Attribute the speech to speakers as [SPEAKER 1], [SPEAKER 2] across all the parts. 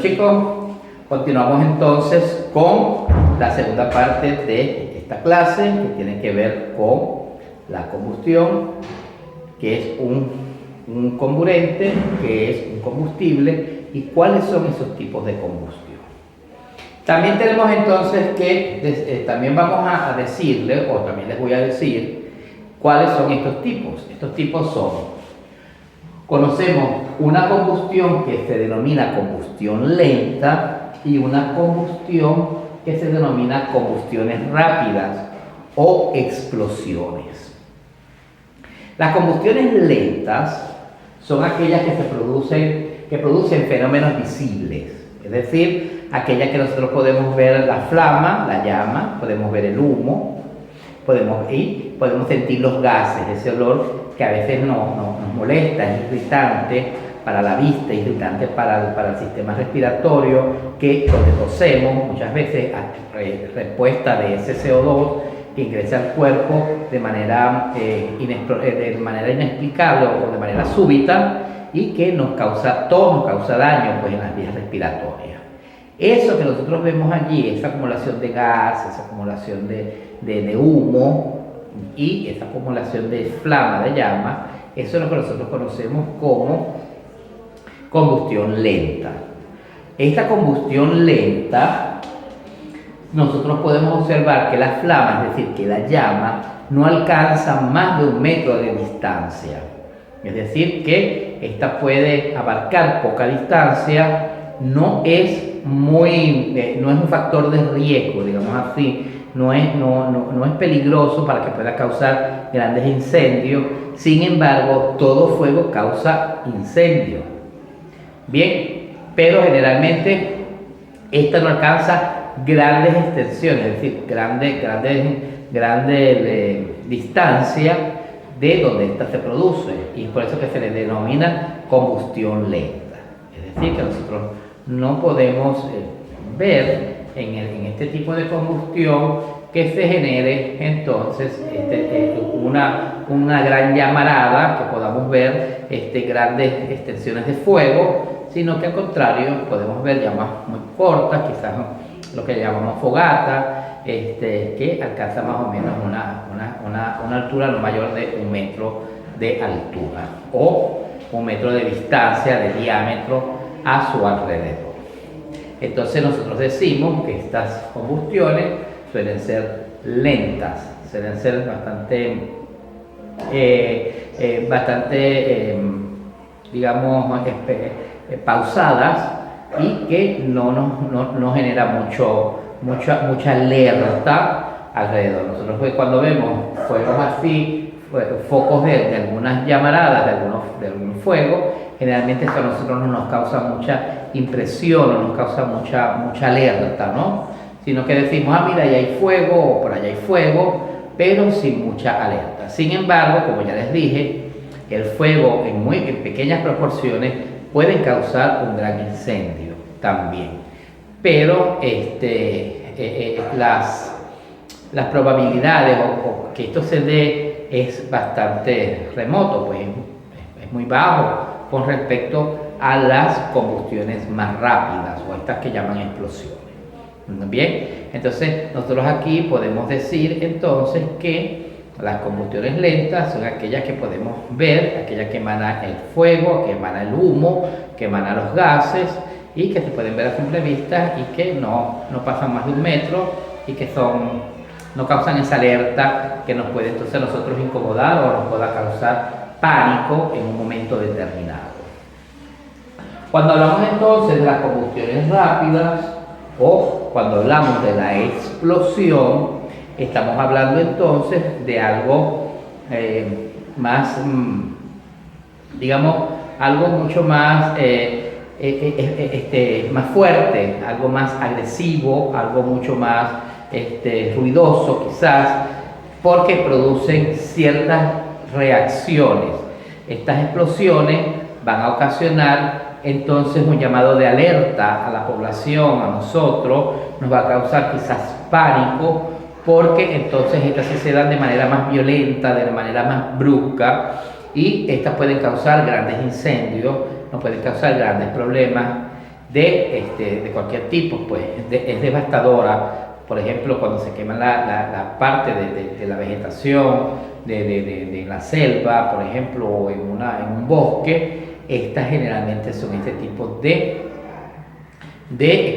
[SPEAKER 1] Chicos, continuamos entonces con la segunda parte de esta clase que tiene que ver con la combustión, que es un comburente, que es un combustible y cuáles son esos tipos de combustión. También tenemos entonces que, también vamos a decirle, o también les voy a decir, cuáles son estos tipos. Estos tipos son: conocemos una combustión que se denomina combustión lenta y una combustión que se denomina combustiones rápidas o explosiones. Las combustiones lentas son aquellas que producen fenómenos visibles, es decir, aquellas que nosotros podemos ver la flama, la llama, podemos ver el humo, podemos sentir los gases, ese olor que a veces nos molesta, es irritante para la vista, irritante para el sistema respiratorio, que donde tosemos muchas veces respuesta de ese CO2 que ingresa al cuerpo de manera inexplicable o de manera súbita y que nos causa tos, nos causa daño pues, en las vías respiratorias. Eso que nosotros vemos allí, esa acumulación de gas, esa acumulación de humo y esa acumulación de flama, de llama, eso es lo que nosotros conocemos como combustión lenta. Esta combustión lenta, nosotros podemos observar que la flama, es decir, que la llama, no alcanza más de 1 metro de distancia. Es decir, que esta puede abarcar poca distancia, no es un factor de riesgo, digamos así, no es peligroso para que pueda causar grandes incendios. Sin embargo, todo fuego causa incendio. Bien, pero generalmente esta no alcanza grandes extensiones, es decir, grandes distancias de donde esta se produce, y por eso que se le denomina combustión lenta. Es decir, que nosotros no podemos ver en este tipo de combustión que se genere entonces una gran llamarada, que podamos ver grandes extensiones de fuego, sino que al contrario podemos ver llamas muy cortas, quizás lo que llamamos fogata, que alcanza más o menos una altura no mayor de 1 metro de altura o 1 metro de distancia, de diámetro a su alrededor. Entonces nosotros decimos que estas combustiones suelen ser lentas, suelen ser digamos, pausadas y que no genera mucha alerta alrededor. Nosotros cuando vemos fuegos así, focos de algunas llamaradas, de algún fuego, generalmente eso a nosotros no nos causa mucha impresión, no nos causa mucha alerta, ¿no? Sino que decimos, mira, ahí hay fuego, o por allá hay fuego, pero sin mucha alerta. Sin embargo, como ya les dije, el fuego en pequeñas proporciones puede causar un gran incendio también. Pero las probabilidades o que esto se dé es bastante remoto, pues es muy bajo con respecto a las combustiones más rápidas o estas que llaman explosiones. Bien, entonces nosotros aquí podemos decir entonces que las combustiones lentas son aquellas que podemos ver, aquellas que emana el fuego, que emana el humo, que emana los gases y que se pueden ver a simple vista y que no pasan más de 1 metro y que no causan esa alerta que nos puede entonces nosotros incomodar o nos pueda causar pánico en un momento determinado. Cuando hablamos entonces de las combustiones rápidas o cuando hablamos de la explosión, estamos hablando entonces de algo más, digamos, algo mucho más, más fuerte, algo más agresivo, algo mucho más ruidoso quizás, porque producen ciertas reacciones. Estas explosiones van a ocasionar entonces un llamado de alerta a la población, a nosotros, nos va a causar quizás pánico, porque entonces estas se dan de manera más violenta, de manera más brusca, y estas pueden causar grandes incendios, nos pueden causar grandes problemas de cualquier tipo, pues es devastadora. Por ejemplo, cuando se quema la parte de la vegetación, de la selva, por ejemplo, o en un bosque, estas generalmente son este tipo de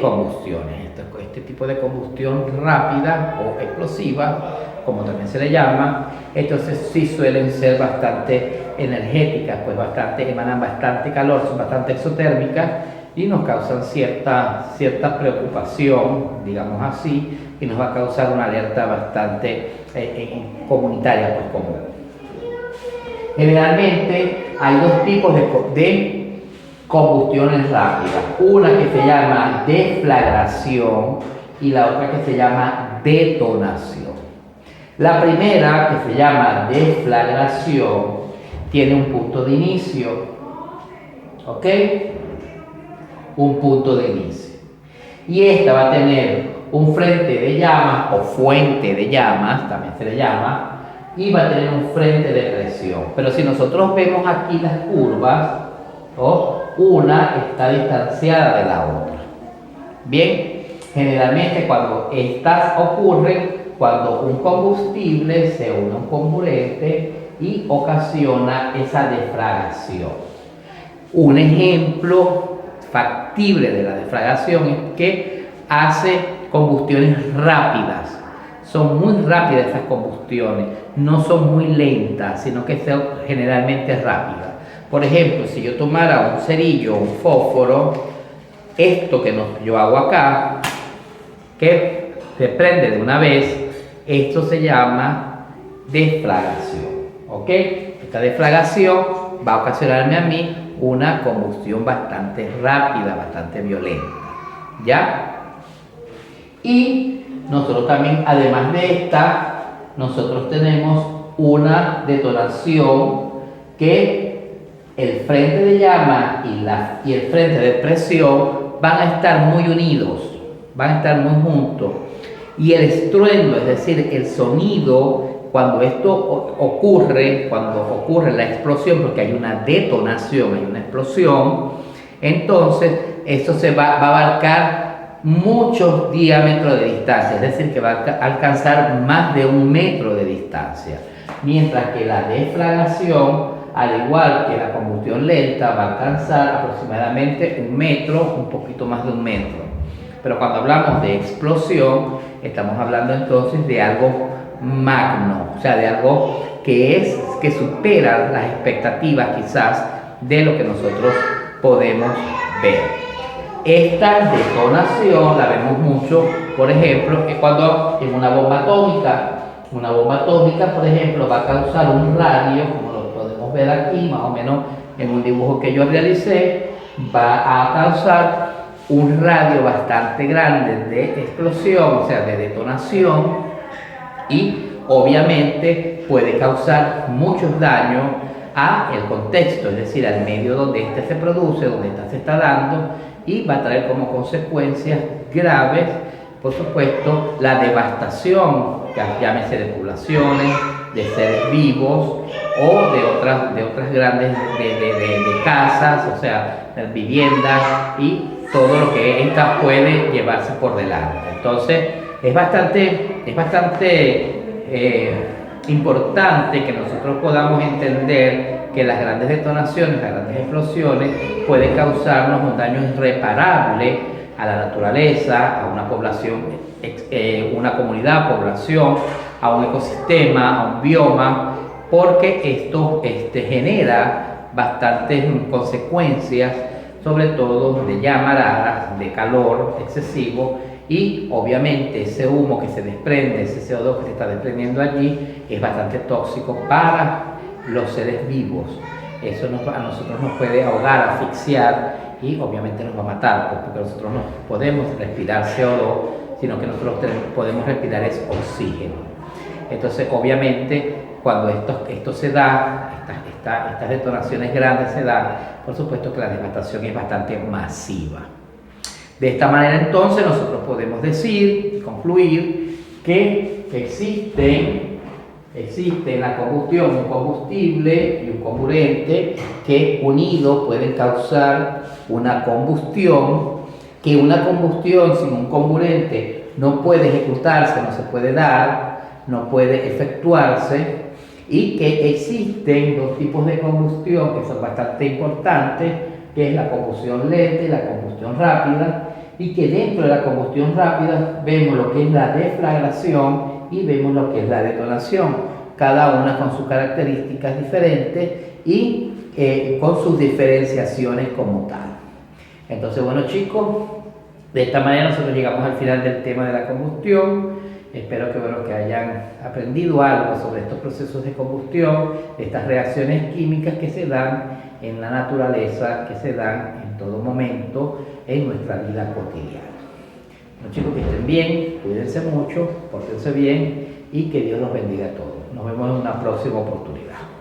[SPEAKER 1] combustiones. Este tipo de combustión rápida o explosiva, como también se le llama, entonces sí suelen ser bastante energéticas, pues emanan bastante calor, son bastante exotérmicas y nos causan cierta preocupación, digamos así, y nos va a causar una alerta bastante comunitaria, pues común. Generalmente hay dos tipos de combustiones rápidas, una que se llama deflagración y la otra que se llama detonación. La primera, que se llama deflagración, tiene un punto de inicio, ¿ok? Un punto de inicio. Y esta va a tener un frente de llamas o fuente de llamas, también se le llama, y va a tener un frente de presión. Pero si nosotros vemos aquí las curvas, ¿oh? Una está distanciada de la otra. Bien, generalmente cuando estas ocurren, cuando un combustible se une a un comburente y ocasiona esa deflagración. Un ejemplo factible de la deflagración es que hace combustiones rápidas. Son muy rápidas esas combustiones, no son muy lentas, sino que son generalmente rápidas. Por ejemplo, si yo tomara un cerillo, un fósforo, esto que yo hago acá, que se prende de una vez, esto se llama deflagración, ¿ok? Esta deflagración va a ocasionarme a mí una combustión bastante rápida, bastante violenta, ¿ya? Y nosotros también, además de esta, nosotros tenemos una detonación que el frente de llama y el frente de presión van a estar muy unidos, van a estar muy juntos. Y el estruendo, es decir, el sonido, cuando esto ocurre, cuando ocurre la explosión, porque hay una detonación, hay una explosión, entonces eso se va a abarcar muchos diámetros de distancia, es decir, que va a alcanzar más de 1 metro de distancia. Mientras que la deflagración, al igual que la combustión lenta, va a alcanzar aproximadamente 1 metro, un poquito más de 1 metro. Pero cuando hablamos de explosión, estamos hablando entonces de algo magno, o sea, de algo que supera las expectativas quizás de lo que nosotros podemos ver. Esta detonación la vemos mucho, por ejemplo, cuando en una bomba atómica, por ejemplo, va a causar un radio, como lo podemos ver aquí, más o menos en un dibujo que yo realicé, va a causar un radio bastante grande de explosión, o sea, de detonación, y obviamente puede causar muchos daños al contexto, es decir, al medio donde este se produce, donde esta se está dando, y va a traer como consecuencias graves, por supuesto, la devastación, llámese de poblaciones, de seres vivos o de otras grandes de casas, o sea, de viviendas y todo lo que esta puede llevarse por delante. Entonces, es bastante importante que nosotros podamos entender que las grandes detonaciones, las grandes explosiones pueden causarnos un daño irreparable a la naturaleza, a una población, una comunidad, población, a un ecosistema, a un bioma, porque esto genera bastantes consecuencias, sobre todo de llamaradas, de calor excesivo, y obviamente ese humo que se desprende, ese CO2 que se está desprendiendo allí, es bastante tóxico para los seres vivos. Eso a nosotros nos puede ahogar, asfixiar y obviamente nos va a matar, porque nosotros no podemos respirar CO2, sino que nosotros podemos respirar es oxígeno. Entonces, obviamente, cuando esto se da, estas detonaciones grandes se dan, por supuesto que la devastación es bastante masiva. De esta manera, entonces, nosotros podemos decir y concluir que existe en la combustión un combustible y un comburente que unidos pueden causar una combustión que una combustión sin un comburente no puede ejecutarse, no se puede dar, no puede efectuarse, y que existen dos tipos de combustión que son bastante importantes, que es la combustión lenta y la combustión rápida, y que dentro de la combustión rápida vemos lo que es la deflagración y vemos lo que es la detonación, cada una con sus características diferentes y con sus diferenciaciones como tal. Entonces, bueno chicos, de esta manera nosotros llegamos al final del tema de la combustión. Espero que hayan aprendido algo sobre estos procesos de combustión, estas reacciones químicas que se dan en la naturaleza, que se dan en todo momento en nuestra vida cotidiana. Bueno chicos, que estén bien, cuídense mucho, pórtense bien y que Dios los bendiga a todos. Nos vemos en una próxima oportunidad.